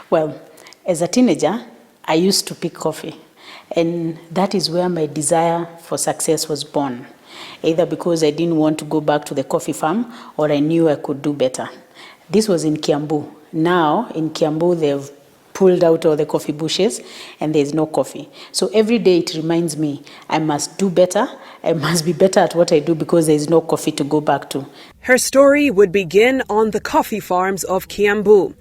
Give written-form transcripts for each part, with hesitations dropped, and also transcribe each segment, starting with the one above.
Well, as a teenager, I used to pick coffee, and that is where my desire for success was born, either because I didn't want to go back to the coffee farm or I knew I could do better. This was in Kiambu. Now, in Kiambu, they've pulled out all the coffee bushes and there's no coffee. So every day it reminds me, I must do better. I must be better at what I do because there's no coffee to go back to. Her story would begin on the coffee farms of Kiambu,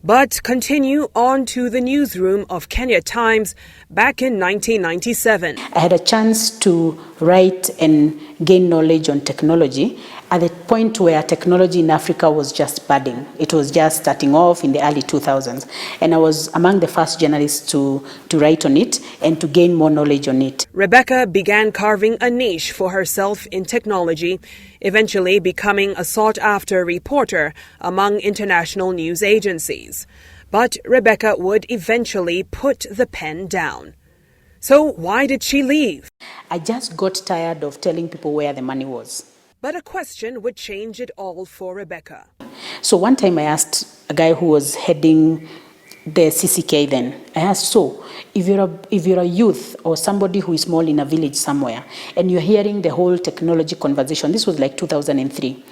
but continue on to the newsroom of Kenya Times back in 1997. I had a chance to write and gain knowledge on technology at the point where technology in Africa was just budding. It was just starting off in the early 2000s. And I was among the first journalists to write on it and to gain more knowledge on it. Rebecca began carving a niche for herself in technology, eventually becoming a sought-after reporter among international news agencies. But Rebecca would eventually put the pen down. So why did she leave? I just got tired of telling people where the money was. But a question would change it all for Rebecca. So one time I asked a guy who was heading the CCK then, I asked, so if you're a youth or somebody who is small in a village somewhere and you're hearing the whole technology conversation, this was like 2003,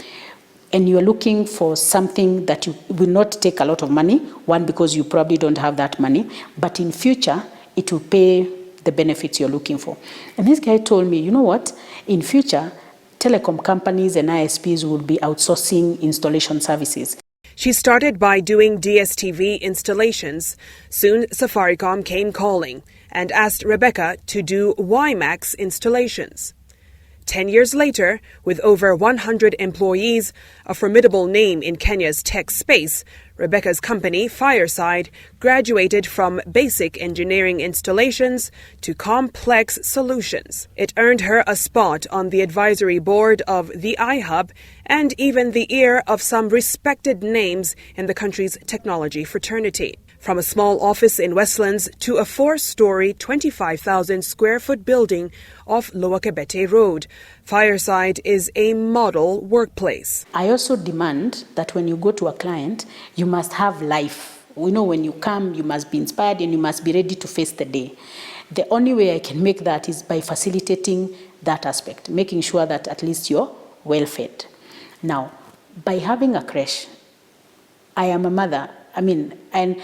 and you're looking for something that you will not take a lot of money, one, because you probably don't have that money, but in future, it will pay the benefits you're looking for. And this guy told me, you know what, in future, telecom companies and ISPs will be outsourcing installation services. She started by doing DSTV installations. Soon, Safaricom came calling and asked Rebecca to do WiMAX installations. 10 years later, with over 100 employees, a formidable name in Kenya's tech space, Rebecca's company, Fireside, graduated from basic engineering installations to complex solutions. It earned her a spot on the advisory board of the iHub and even the ear of some respected names in the country's technology fraternity. From a small office in Westlands to a 4-story, 25,000-square-foot building off Lower Kabete Road, Fireside is a model workplace. I also demand that when you go to a client, you must have life. We know when you come, you must be inspired and you must be ready to face the day. The only way I can make that is by facilitating that aspect, making sure that at least you're well fed. Now, by having a creche, I am a mother. And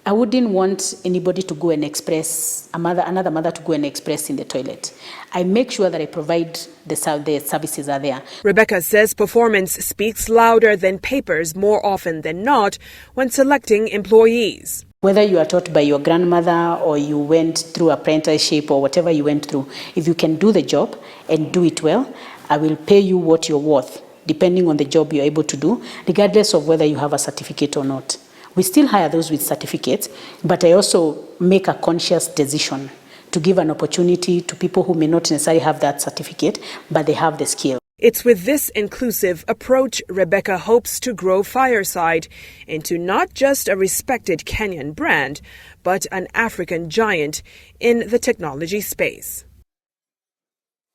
I wouldn't want anybody to go and express, another mother to go and express in the toilet. I make sure that I provide the services are there. Rebecca says performance speaks louder than papers more often than not when selecting employees. Whether you are taught by your grandmother or you went through apprenticeship or whatever you went through, if you can do the job and do it well, I will pay you what you're worth, depending on the job you're able to do, regardless of whether you have a certificate or not. We still hire those with certificates, but I also make a conscious decision to give an opportunity to people who may not necessarily have that certificate, but they have the skill. It's with this inclusive approach Rebecca hopes to grow Fireside into not just a respected Kenyan brand, but an African giant in the technology space.